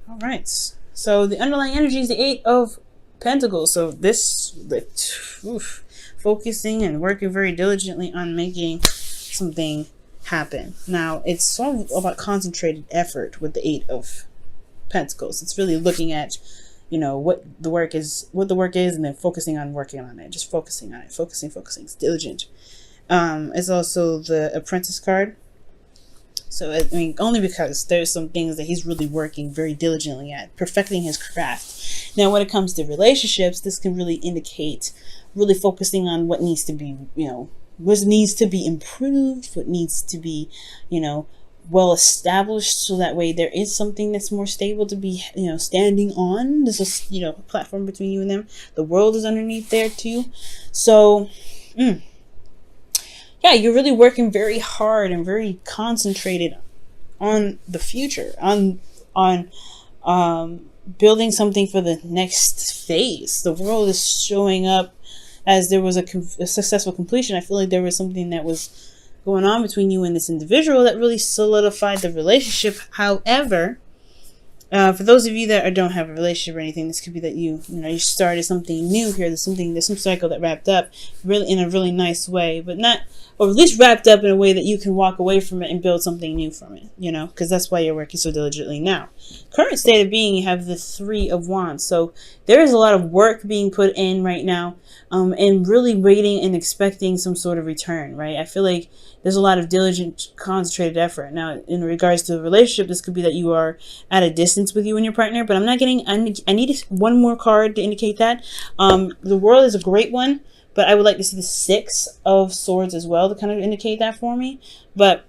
All right. So the underlying energy is the Eight of Pentacles. So this, focusing and working very diligently on making something happen. Now, it's all about concentrated effort with the Eight of Pentacles. It's really looking at, what the work is, and then focusing on working on it. Just focusing on it. Focusing. It's diligent. It's also the Apprentice card. So, I mean, only because there's some things that he's really working very diligently at, perfecting his craft. Now, when it comes to relationships, this can really indicate really focusing on what needs to be, what needs to be improved, what needs to be, well established, so that way there is something that's more stable to be, standing on. This is, a platform between you and them. The world is underneath there too. So, yeah, you're really working very hard and very concentrated on the future, on building something for the next phase. The world is showing up as there was a successful completion. I feel like there was something that was going on between you and this individual that really solidified the relationship. However, for those of you that don't have a relationship or anything, this could be that you started something new here. There's some cycle that wrapped up really in a really nice way, but not, or at least wrapped up in a way that you can walk away from it and build something new from it, because that's why you're working so diligently now. Current state of being, you have the Three of Wands. So there is a lot of work being put in right now, and really waiting and expecting some sort of return, right? I feel like there's a lot of diligent, concentrated effort. Now, in regards to the relationship, this could be that you are at a distance with you and your partner, but I'm not getting, I need one more card to indicate that. The World is a great one, but I would like to see the Six of Swords as well to kind of indicate that for me. But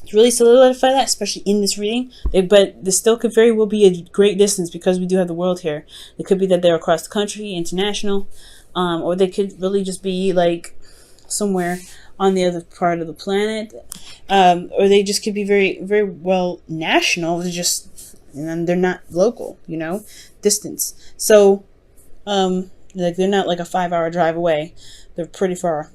to really solidify that, especially in this reading, but this still could very well be a great distance because we do have the World here. It could be that they're across the country, international, or they could really just be like somewhere on the other part of the planet, or they just could be very, very well national. And they're not local, distance. So, like they're not like a 5-hour drive away. They're pretty far.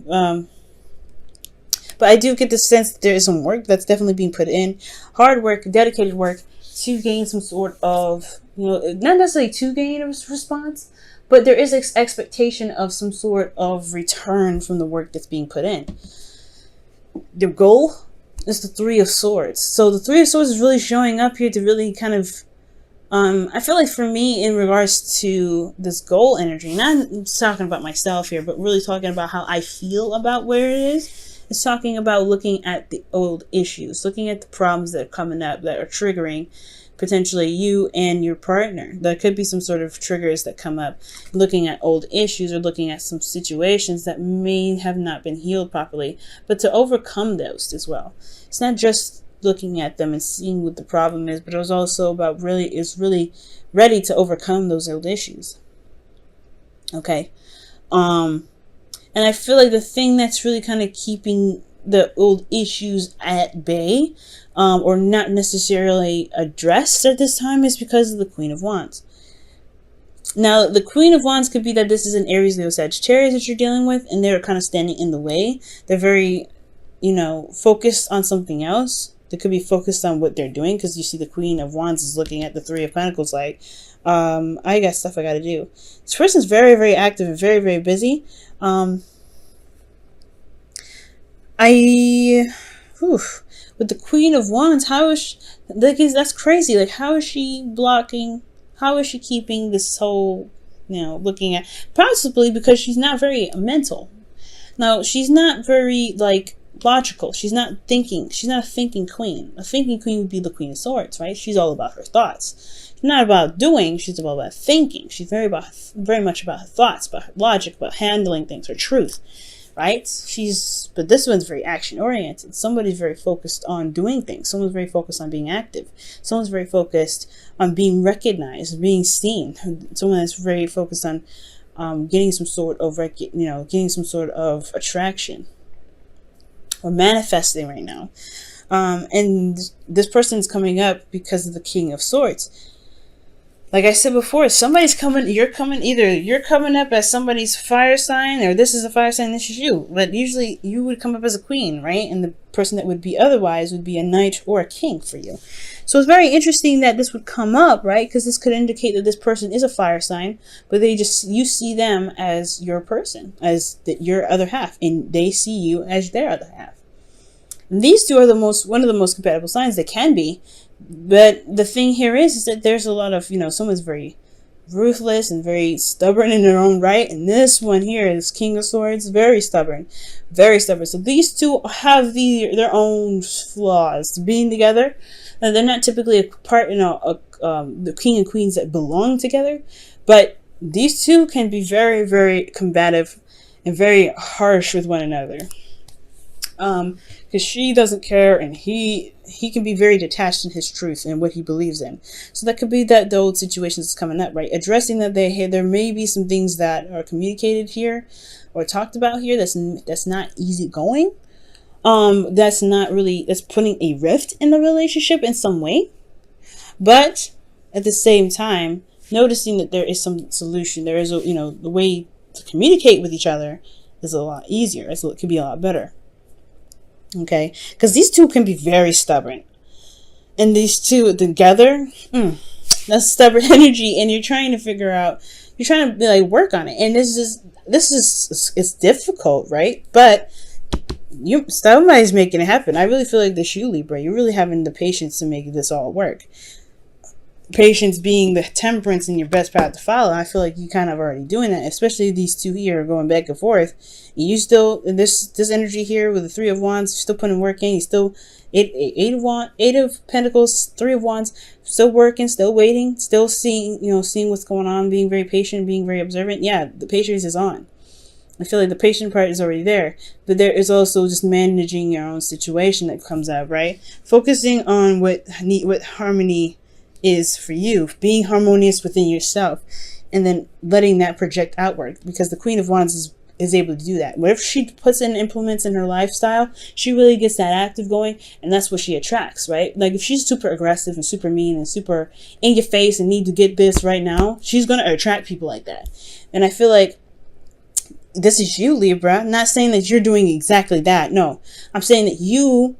But I do get the sense that there is some work that's definitely being put in, hard work, dedicated work to gain some sort of, not necessarily to gain a response, but there is expectation of some sort of return from the work that's being put in. The goal is the Three of Swords. So the Three of Swords is really showing up here to really kind of, I feel like for me, in regards to this goal energy, not talking about myself here, but really talking about how I feel about where it is. It's talking about looking at the old issues, looking at the problems that are coming up that are triggering potentially you and your partner. There could be some sort of triggers that come up, looking at old issues or looking at some situations that may have not been healed properly, but to overcome those as well. It's not just looking at them and seeing what the problem is, but it was also about really ready to overcome those old issues. Okay. And I feel like the thing that's really kind of keeping the old issues at bay, or not necessarily addressed at this time, is because of the Queen of Wands. Now, the Queen of Wands could be that this is an Aries, Leo, Sagittarius that you're dealing with, and they're kind of standing in the way. They're very, focused on something else. They could be focused on what they're doing, because you see the Queen of Wands is looking at the Three of Pentacles like, I got stuff I got to do. This person's very, very active and very, very busy. With the Queen of Wands, how is she, that's crazy. Like, how is she blocking? How is she keeping this whole, looking at, possibly because she's not very mental. Now, she's not very, logical. She's not thinking. She's not a thinking queen. A thinking queen would be the Queen of Swords, right? She's all about her thoughts. She's not about doing. She's all about thinking. She's very much about her thoughts, about her logic, about handling things, her truth, right? But this one's very action oriented. Somebody's very focused on doing things. Someone's very focused on being active. Someone's very focused on being recognized, being seen. Someone that's very focused on getting some sort of getting some sort of attraction, or manifesting right now. And this person's coming up because of the King of Swords. Like I said before, somebody's coming, either you're coming up as somebody's fire sign, or this is a fire sign, this is you. But usually you would come up as a queen, right? And the person that would be otherwise would be a knight or a king for you. So it's very interesting that this would come up, right? Because this could indicate that this person is a fire sign, but you see them as your person, as your other half, and they see you as their other half. And these two are one of the most compatible signs they can be. But the thing here is that there's a lot of, someone's very ruthless and very stubborn in their own right, and this one here is King of Swords, very stubborn, very stubborn. So these two have their own flaws to being together. Now, they're not typically a part, the king and queens that belong together, but these two can be very, very combative and very harsh with one another. Because she doesn't care, and he can be very detached in his truth and what he believes in. So that could be the old situation that's coming up, right? Addressing that there may be some things that are communicated here or talked about here that's not easy going. That's putting a rift in the relationship in some way. But at the same time, noticing that there is some solution. There is the way to communicate with each other is a lot easier. It could be a lot better. Okay, because these two can be very stubborn, and these two together, that's stubborn energy, and you're trying to work on it, and this is it's difficult, right? But somebody's making it happen. I really feel like this, you Libra, you're really having the patience to make this all work. Patience being the temperance in your best path to follow. I feel like you kind of already doing that, especially these two here are going back and forth. You still, this energy here with the Three of Wands, still putting work in. You still Eight of Pentacles, Three of Wands, still working, still waiting, still seeing what's going on, being very patient, being very observant. Yeah, the patience is on. I feel like the patient part is already there, but there is also just managing your own situation that comes out, right? Focusing on what harmony is for you, being harmonious within yourself, and then letting that project outward, because the Queen of Wands is able to do that. Whatever she puts in, implements in her lifestyle, she really gets that active going, and that's what she attracts, right? Like if she's super aggressive and super mean and super in your face and need to get this right now, she's going to attract people like that. And I feel like this is you, Libra. I'm not saying that you're doing exactly that. No, I'm saying that you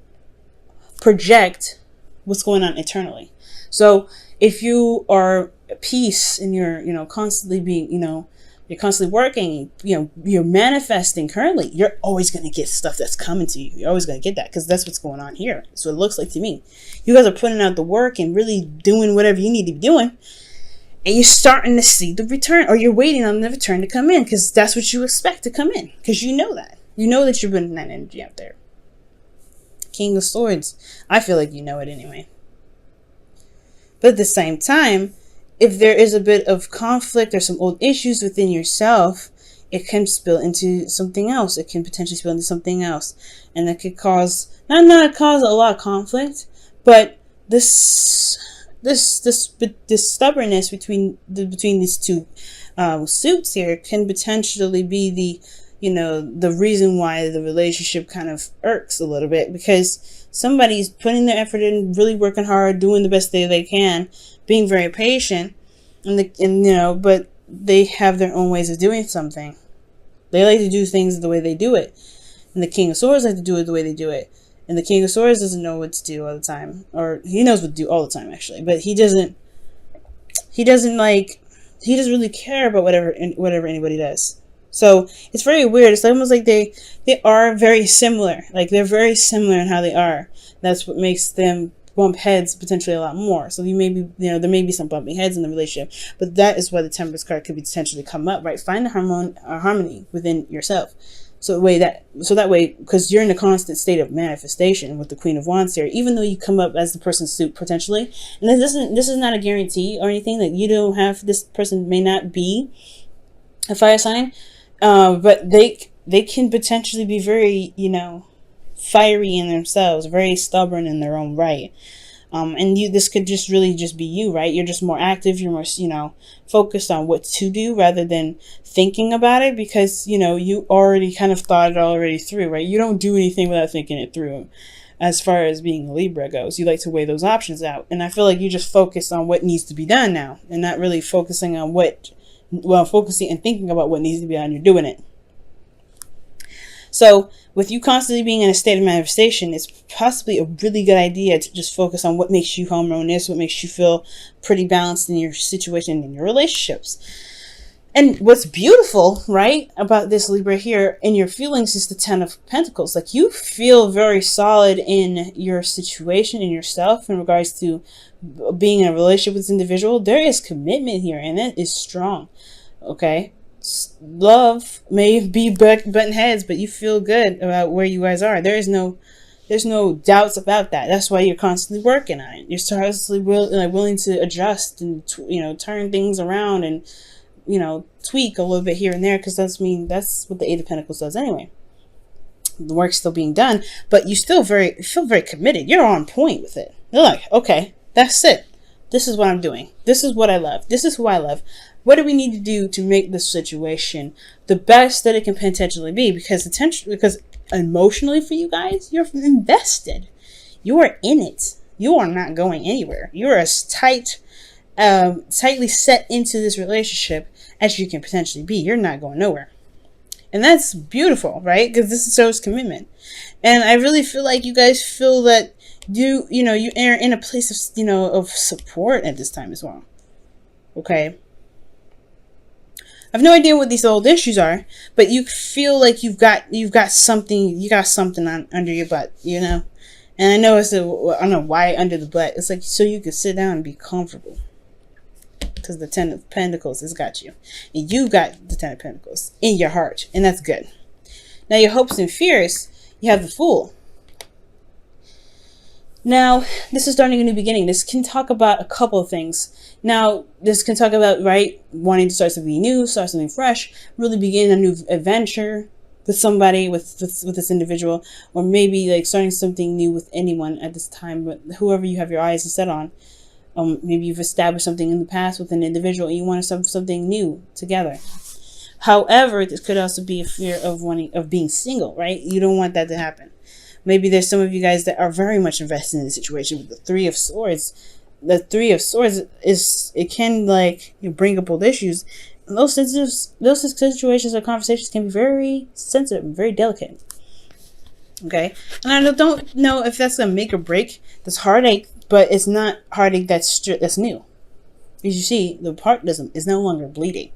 project what's going on internally. So if you are at peace and you're constantly being, you're constantly working, you're manifesting currently, you're always going to get stuff that's coming to you. You're always going to get that, because that's what's going on here. That's what it looks like to me. You guys are putting out the work and really doing whatever you need to be doing. And you're starting to see the return, or you're waiting on the return to come in, because that's what you expect to come in, because you know that. You know that you're putting that energy out there. King of Swords. I feel like you know it anyway. But at the same time, if there is a bit of conflict or some old issues within yourself, it can spill into something else. It can potentially spill into something else. And that could cause, not cause a lot of conflict, but this stubbornness between these two suits here can potentially be the reason why the relationship kind of irks a little bit, because somebody's putting their effort in, really working hard, doing the best they can, being very patient, but they have their own ways of doing something. They like to do things the way they do it, and the King of Swords like to do it the way they do it. And the King of Swords doesn't know what to do all the time, or he knows what to do all the time actually, but he doesn't really care about whatever anybody does. So it's very weird. It's almost like they are very similar. Like they're very similar in how they are. That's what makes them bump heads potentially a lot more. So there may be some bumping heads in the relationship, but that is why the Temperance card could potentially come up, right? Find the harmony within yourself. So that way, because you're in a constant state of manifestation with the Queen of Wands here, even though you come up as the person's suit potentially, and this is not a guarantee or anything that you don't have. This person may not be a fire sign, but they can potentially be very, fiery in themselves, very stubborn in their own right. And this could just really just be you, right? You're just more active. You're more, focused on what to do rather than thinking about it, because, you already kind of thought it already through, right? You don't do anything without thinking it through. As far as being a Libra goes, you like to weigh those options out. And I feel like you just focus on what needs to be done now, and not really focusing on focusing and thinking about what needs to be done. You're doing it. So with you constantly being in a state of manifestation, it's possibly a really good idea to just focus on what makes you harmonious, what makes you feel pretty balanced in your situation, in your relationships. And what's beautiful, right, about this Libra here in your feelings is the Ten of Pentacles. Like, you feel very solid in your situation, in yourself, in regards to being in a relationship with this individual. There is commitment here, and it is strong. Okay? Love may be button heads, but you feel good about where you guys are. There's no doubts about that. That's why you're constantly working on it. You're constantly willing to adjust and turn things around and tweak a little bit here and there, because that's what the Eight of Pentacles does anyway. The work's still being done, but you still feel very committed. You're on point with it. You're like, okay, that's it. This is what I'm doing. This is what I love. This is who I love. What do we need to do to make this situation the best that it can potentially be? Because emotionally for you guys, you're invested. You are in it. You are not going anywhere. You are as tightly set into this relationship as you can potentially be. You're not going nowhere. And that's beautiful, right? Because this shows commitment. And I really feel like you guys feel that you are in a place of, of support at this time as well. Okay. I have no idea what these old issues are, but you feel like you've got something on under your butt, And I know I don't know why under the butt. It's like so you can sit down and be comfortable. Because the Ten of Pentacles has got you. And you got the Ten of Pentacles in your heart. And that's good. Now, your hopes and fears, you have the Fool. Now, this is starting a new beginning. This can talk about a couple of things. Now, this can talk about, right, wanting to start something new, start something fresh, really begin a new adventure with somebody, with this individual, or maybe like starting something new with anyone at this time, but whoever you have your eyes set on. Maybe you've established something in the past with an individual and you want to start something new together. However, this could also be a fear of being single, right? You don't want that to happen. Maybe there's some of you guys that are very much invested in the situation with the Three of Swords. The Three of Swords can bring up old issues. And those situations or conversations can be very sensitive and very delicate. Okay, and I don't know if that's gonna make or break this heartache, but it's not heartache that's new. As you see, the part is no longer bleeding.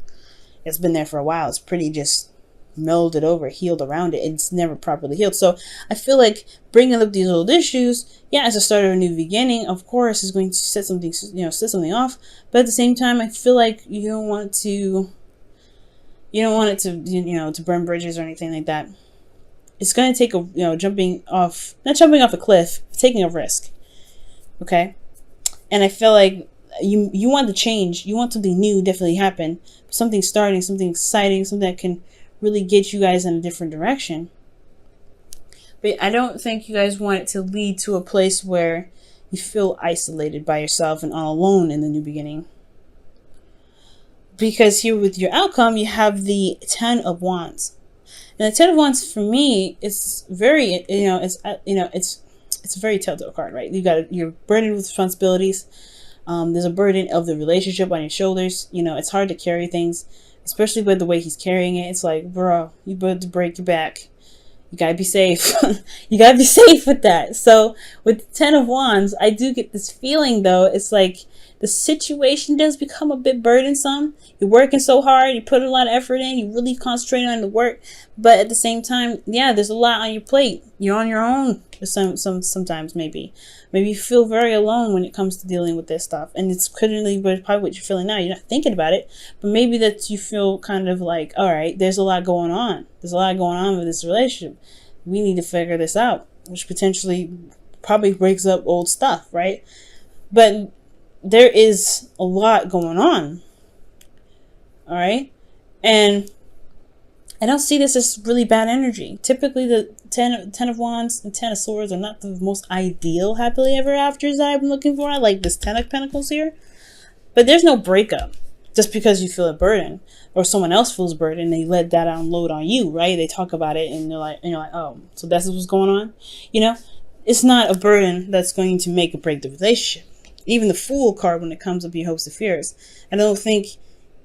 It's been there for a while. It's pretty just melded over, healed around it. It's never properly healed. So I feel like bringing up these old issues, as a start of a new beginning, of course, is going to set something off. But at the same time, I feel like you don't want it to burn bridges or anything like that. It's going to take not jumping off a cliff, taking a risk. Okay? And I feel like you want the change. You want something new definitely happen. Something starting, something exciting, something that can really get you guys in a different direction. But I don't think you guys want it to lead to a place where you feel isolated by yourself and all alone in the new beginning. Because here with your outcome, you have the Ten of Wands. And the Ten of Wands for me is very, it's a very telltale card, right? You're burdened with responsibilities. There's a burden of the relationship on your shoulders. It's hard to carry things, especially with the way he's carrying it. It's like, bro, you better break your back. You gotta be safe. You gotta be safe with that. So with the Ten of Wands, I do get this feeling though. It's like the situation does become a bit burdensome. You're working so hard. You put a lot of effort in. You really concentrate on the work. But at the same time, there's a lot on your plate. You're on your own. Sometimes maybe you feel very alone when it comes to dealing with this stuff. And it's probably what you're feeling now. You're not thinking about it. But maybe that you feel kind of like, all right, there's a lot going on. There's a lot going on with this relationship. We need to figure this out. Which potentially probably breaks up old stuff, right? But there is a lot going on. All right? And I don't see this as really bad energy. Typically, the Ten of Wands and Ten of Swords are not the most ideal happily ever afters that I've been looking for. I like this Ten of Pentacles here. But there's no breakup just because you feel a burden or someone else feels burden and they let that unload on you, right? They talk about it and you're like, oh, so that's what's going on? It's not a burden that's going to make or break the relationship. Even the Fool card, when it comes up your hopes and fears, I don't think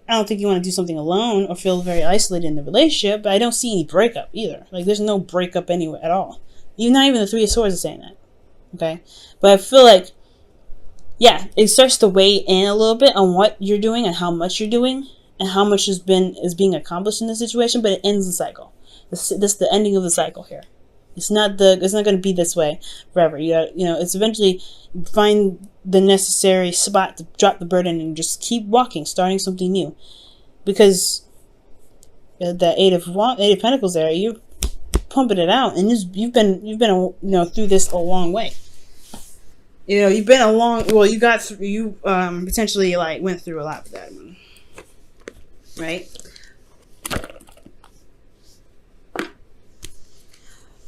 I don't think you want to do something alone or feel very isolated in the relationship, but I don't see any breakup either. Like, there's no breakup anywhere at all. Not even the Three of Swords is saying that. Okay? But I feel like, yeah, it starts to weigh in a little bit on what you're doing and how much you're doing and how much is being accomplished in this situation, but it ends the cycle. This is the ending of the cycle here. It's not going to be this way forever. It's eventually find the necessary spot to drop the burden and just keep walking, starting something new. Because the Eight of Pentacles there, you're pumping it out, and you've been through this a long way. You've been a long. Well, you got through. You potentially went through a lot with that one, right?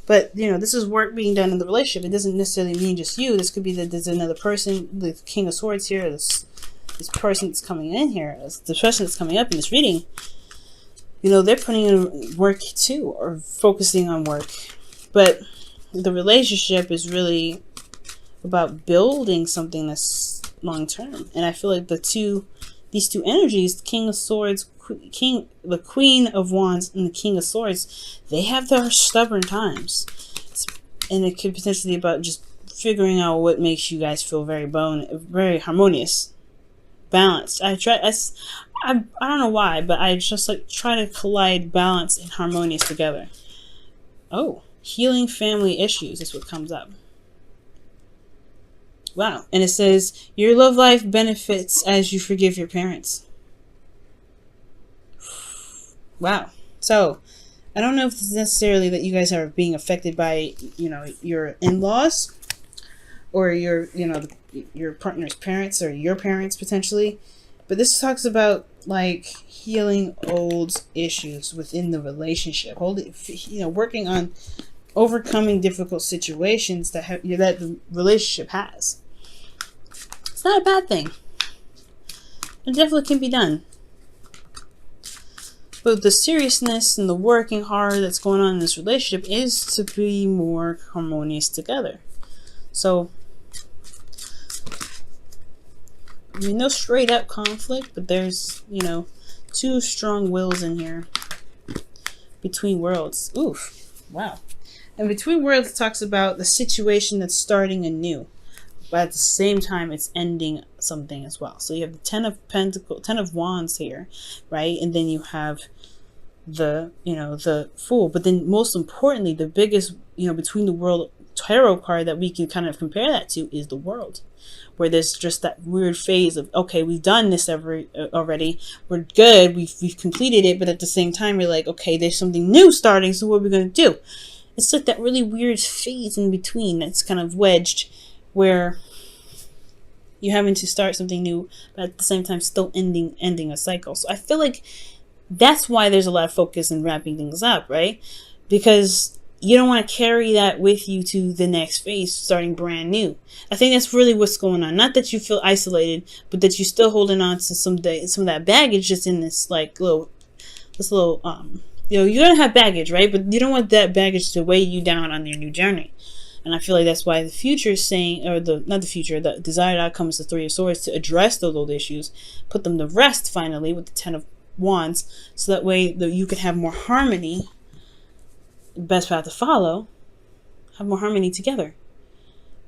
But, this is work being done in the relationship. It doesn't necessarily mean just you. This could be that there's another person, the King of Swords here, this person that's coming in here, the person that's coming up in this reading, they're putting in work too, or focusing on work. But the relationship is really about building something that's long-term. And I feel like these two energies, King of Swords, the Queen of Wands and the King of Swords, they have their stubborn times, and it could potentially be about just figuring out what makes you guys feel very harmonious, balanced. I don't know why, but I just try to collide balance and harmonious together. Oh, healing family issues is what comes up. Wow, and it says your love life benefits as you forgive your parents. Wow. So, I don't know if it's necessarily that you guys are being affected by, your in-laws or your partner's parents or your parents potentially. But this talks about healing old issues within the relationship. Working on overcoming difficult situations that the relationship has. It's not a bad thing. It definitely can be done. But the seriousness and the working hard that's going on in this relationship is to be more harmonious together. So, no straight up conflict, but there's, two strong wills in here. Between Worlds. Oof. Wow. And Between Worlds talks about the situation that's starting anew. But at the same time, it's ending something as well. So you have the Ten of Wands here, right? And then you have the Fool. But then most importantly, the biggest, Between the World tarot card that we can kind of compare that to is the World. Where there's just that weird phase of, okay, we've done this already. We're good. We've completed it. But at the same time, we're like, okay, there's something new starting. So what are we going to do? It's like that really weird phase in between that's kind of wedged, where you're having to start something new, but at the same time still ending a cycle. So I feel like that's why there's a lot of focus in wrapping things up, right? Because you don't want to carry that with you to the next phase, starting brand new. I think that's really what's going on. Not that you feel isolated, but that you're still holding on to some of that baggage just in this little you're gonna have baggage, right? But you don't want that baggage to weigh you down on your new journey. And I feel like that's why the future is saying, or the desired outcome is the Three of Swords, to address those old issues, put them to rest finally with the Ten of Wands, so that way you can have more harmony. The best path to follow, have more harmony together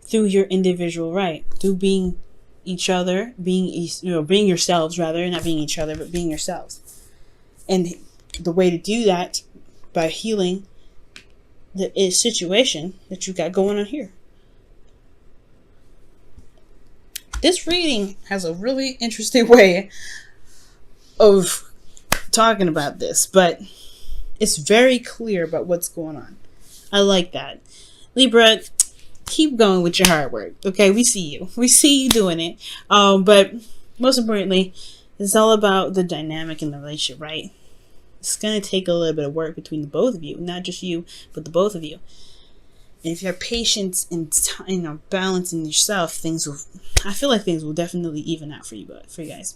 through your individual right, through being each other, being yourselves rather, not being each other, but being yourselves. And the way to do that by healing the situation that you got going on here. This reading has a really interesting way of talking about this, but it's very clear about what's going on. I like that. Libra, keep going with your hard work. Okay, we see you. We see you doing it. But most importantly, it's all about the dynamic in the relationship, right? It's going to take a little bit of work between the both of you. Not just you, but the both of you. And if you have patience and balance in yourself, I feel like things will definitely even out for you guys.